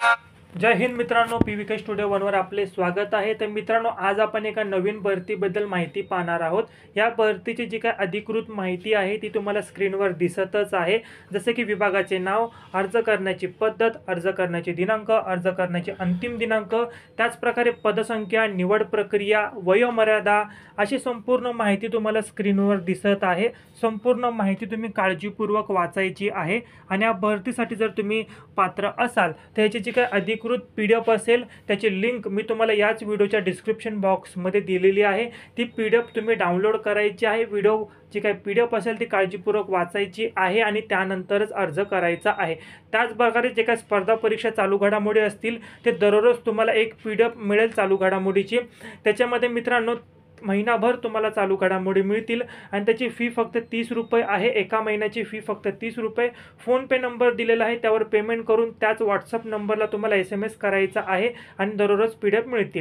जय हिंद मित्रांनो, PVK studio वनवर आपले स्वागत आहे। तर मित्रांनो, आज आपण एका नवीन भरतीबद्दल माहिती पाहणार आहोत। या भरतीची जी काही अधिकृत माहिती आहे ती तुम्हाला स्क्रीनवर दिसतच आहे। जसे की विभागाचे नाव, अर्ज करण्याची पद्धत, अर्ज करण्याचे दिनांक, अर्ज करण्याचे अंतिम दिनांक, त्याचप्रकारे पदसंख्या, निवड प्रक्रिया, वयोमर्यादा अशी संपूर्ण माहिती तुम्हाला स्क्रीनवर दिसत आहे। संपूर्ण माहिती तुम्ही काळजीपूर्वक वाचायची आहे आणि या भरतीसाठी जर तुम्ही पात्र असाल तर याची जी काही अधिकृत PDF असेल त्याची लिंक मी तुम्हाला याच व्हिडिओच्या डिस्क्रिप्शन बॉक्समध्ये दिलेली आहे। ती PDF तुम्ही डाउनलोड करायची आहे। व्हिडिओ जी काही PDF असेल ती काळजीपूर्वक वाचायची आहे आणि त्यानंतरच अर्ज करायचा आहे। त्याचप्रकारे जे काही स्पर्धा परीक्षा चालू घडामोडी असतील ते दररोज तुम्हाला एक PDF मिळेल चालू घडामोडीची। त्याच्यामध्ये मित्रांनो महिनाभर तुम्हाला चालू घडामोडी मिळतील आणि त्याची फी फक्त 30 रुपये आहे। एका महिन्याची फी फक्त 30 रुपये। फोनपे नंबर दिलेला आहे, त्यावर पेमेंट करून त्याच व्हॉट्सअप नंबरला तुम्हाला SMS करायचा आहे आणि दररोज PDF मिळतील।